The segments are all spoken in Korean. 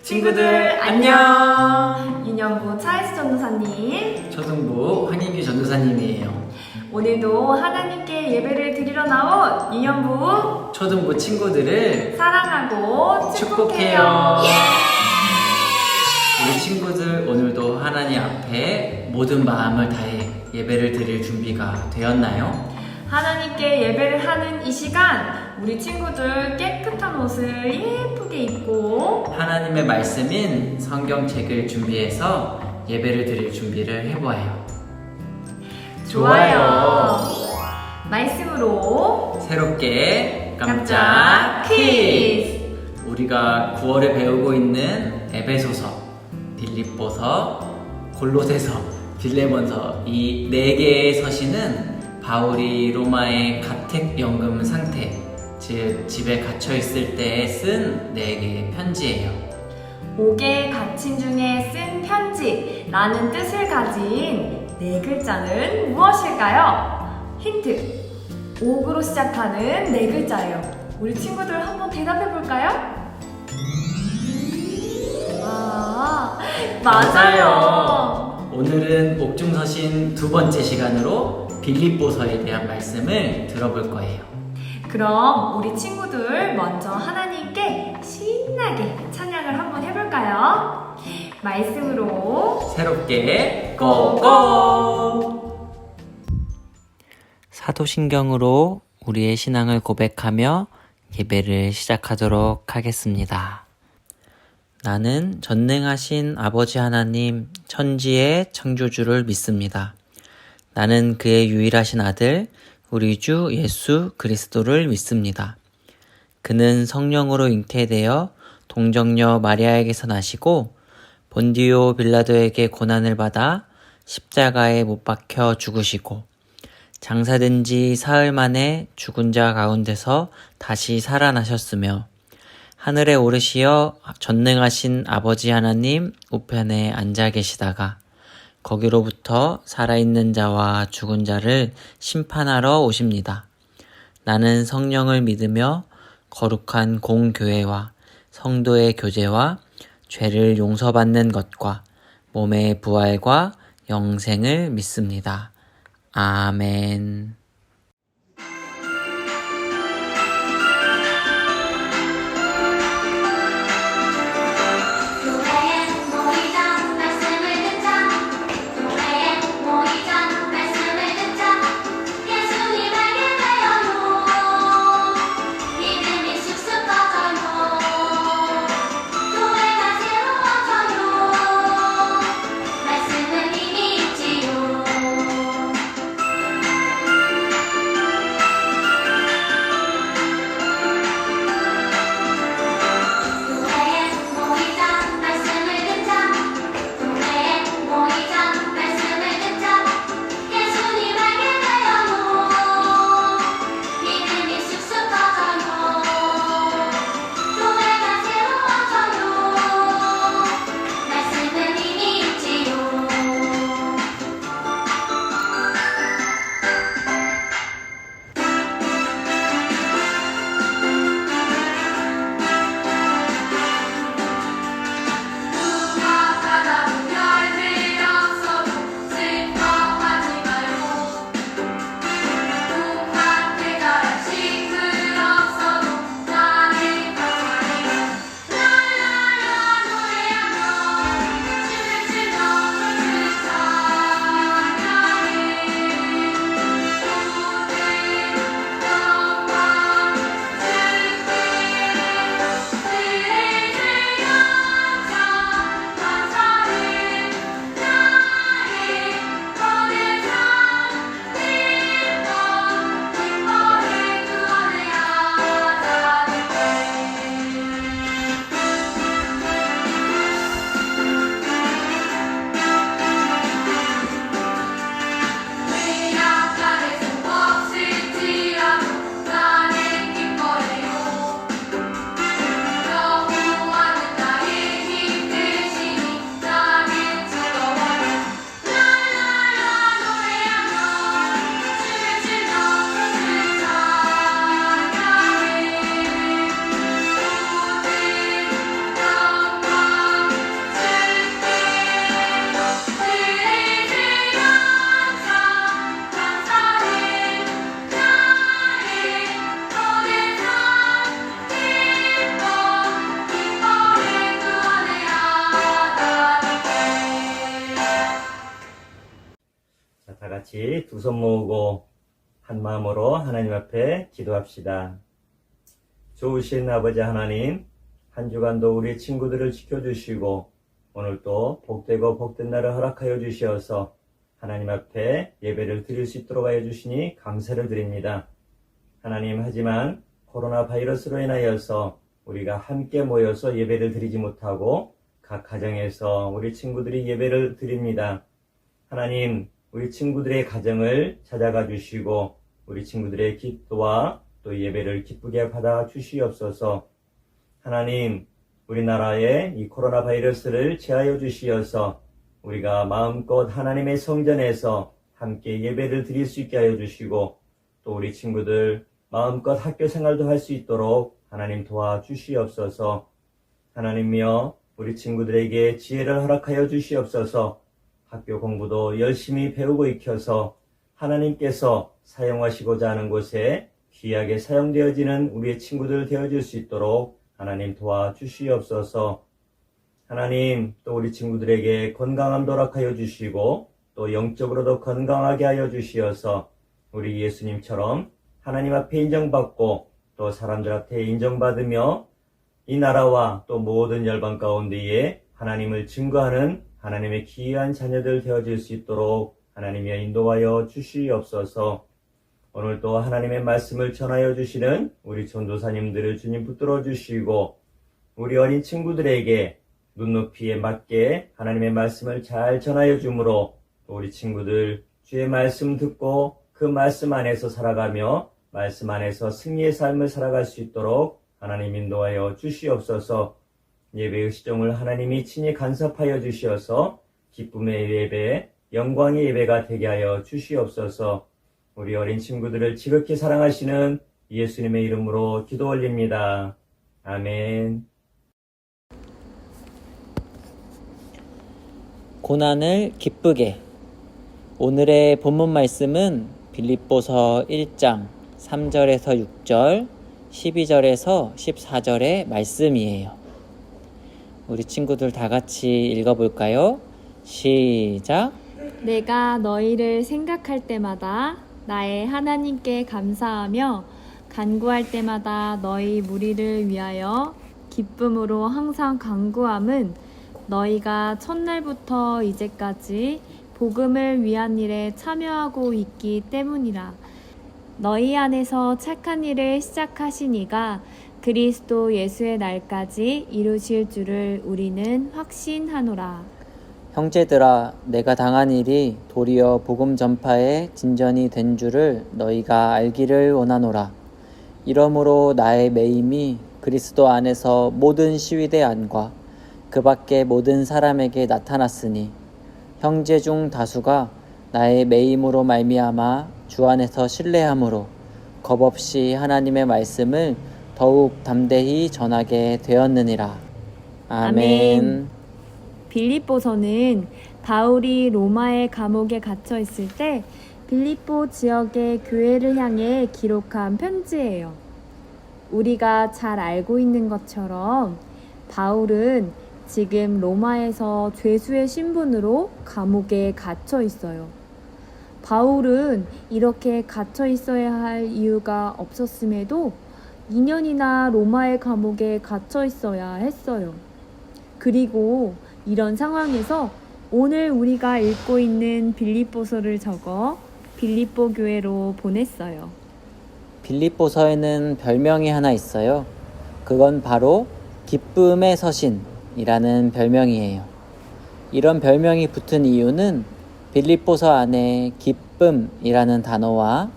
친구들 안녕! 유년부 차이스 전도사님, 초등부 황인규 전도사님이에요. 오늘도 하나님께 예배를 드리러 나온 유년부 초등부 친구들을 사랑하고 축복해요. 우리 친구들 오늘도 하나님 앞에 모든 마음을 다해 예배를 드릴 준비가 되었나요? 하나님께 예배를 하는 이 시간, 우리 친구들 깨끗한 옷을 예쁘게 입고 하나님의 말씀인 성경책을 준비해서 예배를 드릴 준비를 해보아요. 좋아요. 말씀으로 새롭게 깜짝 퀴즈! 우리가 9월에 배우고 있는 에베소서, 빌립보서, 골로새서, 빌레몬서 이 4개의 서신은 바울이 로마의 가택연금 상태, 즉 집에 갇혀 있을 때 쓴 4개의 편지예요. 옥에 갇힌 중에 쓴 편지라는 뜻을 가진 4글자는 무엇일까요? 힌트! 옥으로 시작하는 4글자예요. 우리 친구들 한번 대답해 볼까요? 맞아요. 오늘은 옥중서신 2번째 시간으로 빌립보서에 대한 말씀을 들어볼 거예요. 그럼 우리 친구들 먼저 하나님께 신나게 찬양을 한번 해볼까요? 말씀으로 새롭게 고고! 사도신경으로 우리의 신앙을 고백하며 예배를 시작하도록 하겠습니다. 나는 전능하신 아버지 하나님 천지의 창조주를 믿습니다. 나는 그의 유일하신 아들 우리 주 예수 그리스도를 믿습니다. 그는 성령으로 잉태되어 동정녀 마리아에게서 나시고 본디오 빌라도에게 고난을 받아 십자가에 못 박혀 죽으시고 장사된 지 사흘 만에 죽은 자 가운데서 다시 살아나셨으며 하늘에 오르시어 전능하신 아버지 하나님 우편에 앉아 계시다가 거기로부터 살아있는 자와 죽은 자를 심판하러 오십니다. 나는 성령을 믿으며 거룩한 공교회와 성도의 교제와 죄를 용서받는 것과 몸의 부활과 영생을 믿습니다. 아멘. 같이 두 손 모으고 한 마음으로 하나님 앞에 기도합시다. 좋으신 아버지 하나님, 한 주간도 우리 친구들을 지켜주시고 오늘도 복되고 복된 날을 허락하여 주시어서 하나님 앞에 예배를 드릴 수 있도록 하여 주시니 감사를 드립니다. 하나님, 하지만 코로나 바이러스로 인하여서 우리가 함께 모여서 예배를 드리지 못하고 각 가정에서 우리 친구들이 예배를 드립니다. 하나님, 우리 친구들의 가정을 찾아가 주시고 우리 친구들의 기도와 또 예배를 기쁘게 받아 주시옵소서. 하나님, 우리나라의 이 코로나 바이러스를 제하여 주시어서 우리가 마음껏 하나님의 성전에서 함께 예배를 드릴 수 있게 하여 주시고 또 우리 친구들 마음껏 학교 생활도 할 수 있도록 하나님 도와주시옵소서. 하나님이여, 우리 친구들에게 지혜를 허락하여 주시옵소서. 학교 공부도 열심히 배우고 익혀서 하나님께서 사용하시고자 하는 곳에 귀하게 사용되어지는 우리의 친구들 되어줄 수 있도록 하나님 도와주시옵소서. 하나님, 또 우리 친구들에게 건강함도 허락하여 주시고 또 영적으로도 건강하게 하여 주시어서 우리 예수님처럼 하나님 앞에 인정받고 또 사람들한테 인정받으며 이 나라와 또 모든 열방 가운데에 하나님을 증거하는 하나님의 귀한 자녀들 되어질 수 있도록 하나님이여 인도하여 주시옵소서. 오늘도 하나님의 말씀을 전하여 주시는 우리 전도사님들을 주님 붙들어 주시고 우리 어린 친구들에게 눈높이에 맞게 하나님의 말씀을 잘 전하여 주므로 우리 친구들 주의 말씀 듣고 그 말씀 안에서 살아가며 말씀 안에서 승리의 삶을 살아갈 수 있도록 하나님 인도하여 주시옵소서. 예배의 시종을 하나님이 친히 간섭하여 주시어서 기쁨의 예배, 영광의 예배가 되게 하여 주시옵소서. 우리 어린 친구들을 지극히 사랑하시는 예수님의 이름으로 기도 올립니다. 아멘. 고난을 기쁘게. 오늘의 본문 말씀은 빌립보서 1장 3절에서 6절, 12절에서 14절의 말씀이에요. 우리 친구들 다 같이 읽어볼까요? 시작. 내가 너희를 생각할 때마다 나의 하나님께 감사하며 간구할 때마다 너희 무리를 위하여 기쁨으로 항상 간구함은 너희가 첫날부터 이제까지 복음을 위한 일에 참여하고 있기 때문이라. 너희 안에서 착한 일을 시작하신 이가 그리스도 예수의 날까지 이루실 줄을 우리는 확신하노라. 형제들아, 내가 당한 일이 도리어 복음 전파의 진전이 된 줄을 너희가 알기를 원하노라. 이러므로 나의 매임이 그리스도 안에서 모든 시위대 안과 그 밖의 모든 사람에게 나타났으니 형제 중 다수가 나의 매임으로 말미암아 주 안에서 신뢰함으로 겁없이 하나님의 말씀을 더욱 담대히 전하게 되었느니라. 아멘. 빌립보서는 바울이 로마의 감옥에 갇혀 있을 때 빌립보 지역의 교회를 향해 기록한 편지예요. 우리가 잘 알고 있는 것처럼 바울은 지금 로마에서 죄수의 신분으로 감옥에 갇혀 있어요. 바울은 이렇게 갇혀 있어야 할 이유가 없었음에도 2년이나 로마의 감옥에 갇혀 있어야 했어요. 그리고 이런 상황에서 오늘 우리가 읽고 있는 빌립보서를 적어 빌립보 교회로 보냈어요. 빌립보서에는 별명이 하나 있어요. 그건 바로 기쁨의 서신이라는 별명이에요. 이런 별명이 붙은 이유는 빌립보서 안에 기쁨이라는 단어와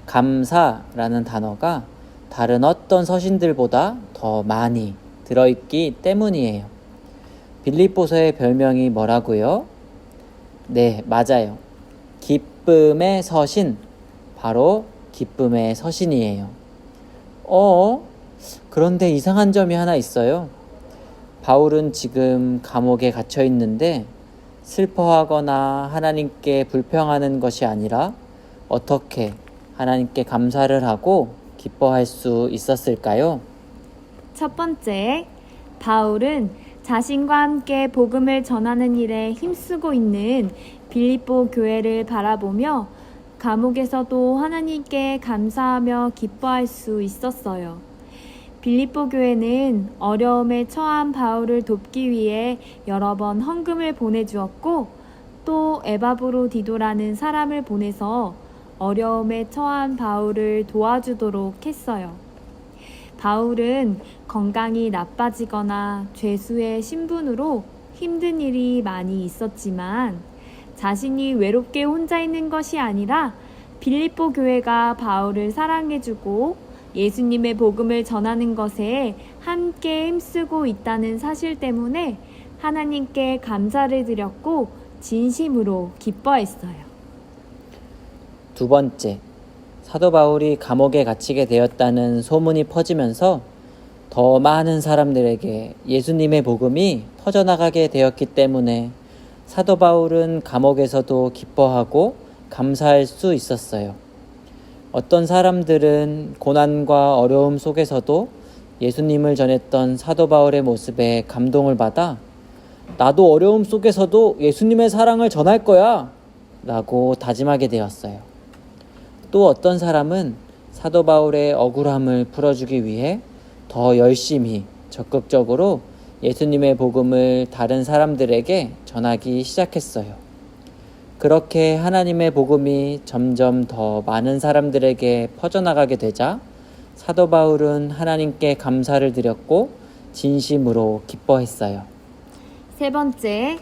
감사라는 단어가 다른 어떤 서신들보다 더 많이 들어있기 때문이에요. 빌립보서의 별명이 뭐라고요? 네, 맞아요. 기쁨의 서신, 바로 기쁨의 서신이에요. 그런데 이상한 점이 하나 있어요. 바울은 지금 감옥에 갇혀 있는데 슬퍼하거나 하나님께 불평하는 것이 아니라 어떻게 하나님께 감사를 하고 기뻐할 수 있었을까요? 첫 번째, 바울은 자신과 함께 복음을 전하는 일에 힘쓰고 있는 빌립보 교회를 바라보며 감옥에서도 하나님께 감사하며 기뻐할 수 있었어요. 빌립보 교회는 어려움에 처한 바울을 돕기 위해 여러 번 헌금을 보내주었고 또 에바브로디도라는 사람을 보내서 어려움에 처한 바울을 도와주도록 했어요. 바울은 건강이 나빠지거나 죄수의 신분으로 힘든 일이 많이 있었지만 자신이 외롭게 혼자 있는 것이 아니라 빌립보 교회가 바울을 사랑해주고 예수님의 복음을 전하는 것에 함께 힘쓰고 있다는 사실 때문에 하나님께 감사를 드렸고 진심으로 기뻐했어요. 두 번째, 사도 바울이 감옥에 갇히게 되었다는 소문이 퍼지면서 더 많은 사람들에게 예수님의 복음이 퍼져나가게 되었기 때문에 사도 바울은 감옥에서도 기뻐하고 감사할 수 있었어요. 어떤 사람들은 고난과 어려움 속에서도 예수님을 전했던 사도 바울의 모습에 감동을 받아 나도 어려움 속에서도 예수님의 사랑을 전할 거야 라고 다짐하게 되었어요. 또 어떤 사람은 사도 바울의 억울함을 풀어주기 위해 더 열심히 적극적으로 예수님의 복음을 다른 사람들에게 전하기 시작했어요. 그렇게 하나님의 복음이 점점 더 많은 사람들에게 퍼져나가게 되자 사도 바울은 하나님께 감사를 드렸고 진심으로 기뻐했어요. 세 번째,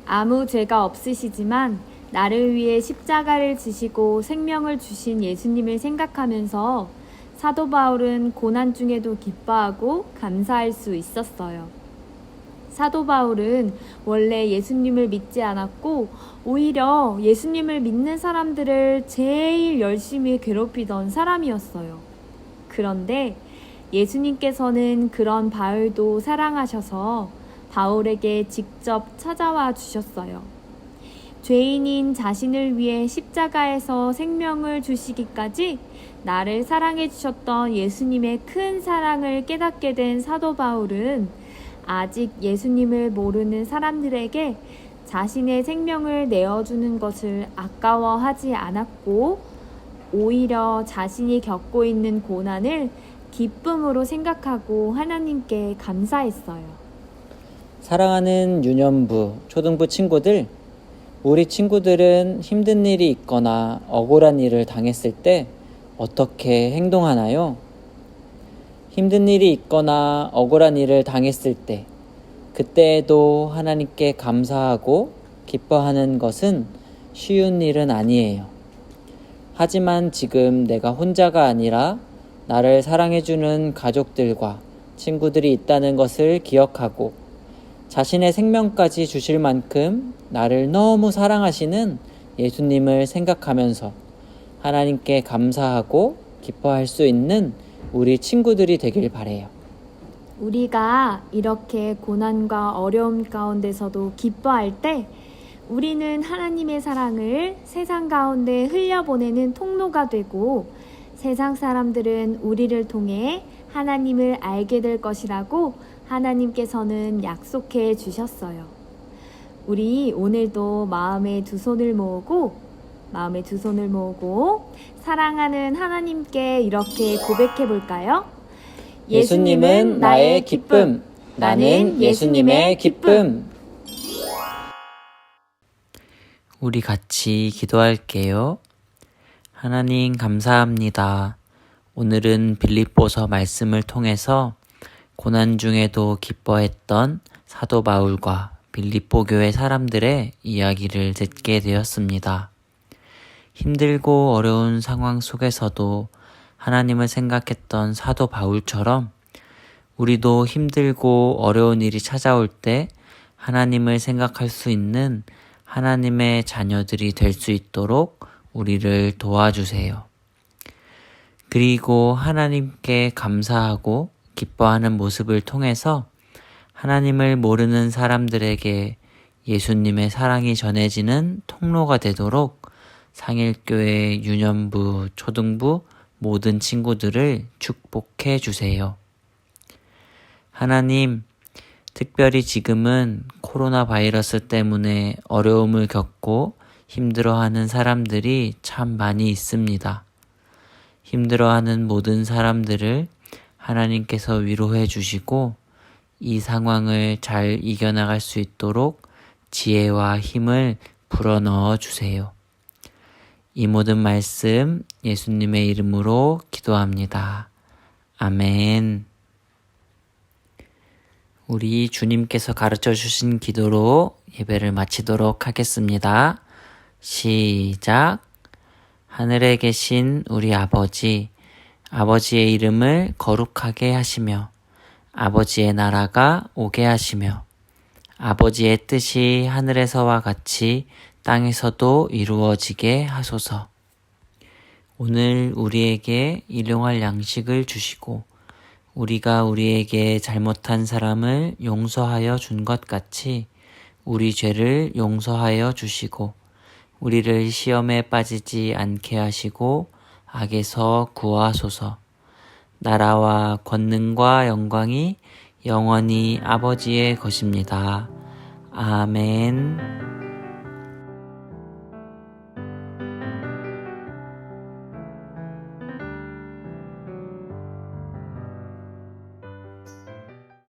아무 죄가 없으시지만 나를 위해 십자가를 지시고 생명을 주신 예수님을 생각하면서 사도 바울은 고난 중에도 기뻐하고 감사할 수 있었어요. 사도 바울은 원래 예수님을 믿지 않았고 오히려 예수님을 믿는 사람들을 제일 열심히 괴롭히던 사람이었어요. 그런데 예수님께서는 그런 바울도 사랑하셔서 바울에게 직접 찾아와 주셨어요. 죄인인 자신을 위해 십자가에서 생명을 주시기까지 나를 사랑해 주셨던 예수님의 큰 사랑을 깨닫게 된 사도 바울은 아직 예수님을 모르는 사람들에게 자신의 생명을 내어주는 것을 아까워하지 않았고 오히려 자신이 겪고 있는 고난을 기쁨으로 생각하고 하나님께 감사했어요. 사랑하는 유년부, 초등부 친구들, 우리 친구들은 힘든 일이 있거나 억울한 일을 당했을 때 어떻게 행동하나요? 힘든 일이 있거나 억울한 일을 당했을 때 그때에도 하나님께 감사하고 기뻐하는 것은 쉬운 일은 아니에요. 하지만 지금 내가 혼자가 아니라 나를 사랑해주는 가족들과 친구들이 있다는 것을 기억하고 자신의 생명까지 주실 만큼 나를 너무 사랑하시는 예수님을 생각하면서 하나님께 감사하고 기뻐할 수 있는 우리 친구들이 되길 바래요. 우리가 이렇게 고난과 어려움 가운데서도 기뻐할 때 우리는 하나님의 사랑을 세상 가운데 흘려보내는 통로가 되고 세상 사람들은 우리를 통해 하나님을 알게 될 것이라고 하나님께서는 약속해 주셨어요. 우리 오늘도 마음에 두 손을 모으고 사랑하는 하나님께 이렇게 고백해 볼까요? 예수님은 나의 기쁨, 나는 예수님의 기쁨. 우리 같이 기도할게요. 하나님 감사합니다. 오늘은 빌립보서 말씀을 통해서 고난 중에도 기뻐했던 사도 바울과 빌립보 교회 사람들의 이야기를 듣게 되었습니다. 힘들고 어려운 상황 속에서도 하나님을 생각했던 사도 바울처럼 우리도 힘들고 어려운 일이 찾아올 때 하나님을 생각할 수 있는 하나님의 자녀들이 될 수 있도록 우리를 도와주세요. 그리고 하나님께 감사하고 기뻐하는 모습을 통해서 하나님을 모르는 사람들에게 예수님의 사랑이 전해지는 통로가 되도록 상일교회 유년부, 초등부 모든 친구들을 축복해 주세요. 하나님, 특별히 지금은 코로나 바이러스 때문에 어려움을 겪고 힘들어하는 사람들이 참 많이 있습니다. 힘들어하는 모든 사람들을 하나님께서 위로해 주시고 이 상황을 잘 이겨나갈 수 있도록 지혜와 힘을 불어넣어 주세요. 이 모든 말씀 예수님의 이름으로 기도합니다. 아멘. 우리 주님께서 가르쳐 주신 기도로 예배를 마치도록 하겠습니다. 시작. 하늘에 계신 우리 아버지, 아버지의 이름을 거룩하게 하시며 아버지의 나라가 오게 하시며 아버지의 뜻이 하늘에서와 같이 땅에서도 이루어지게 하소서. 오늘 우리에게 일용할 양식을 주시고 우리가 우리에게 잘못한 사람을 용서하여 준 것 같이 우리 죄를 용서하여 주시고 우리를 시험에 빠지지 않게 하시고 악에서 구하소서. 나라와 권능과 영광이 영원히 아버지의 것입니다. 아멘.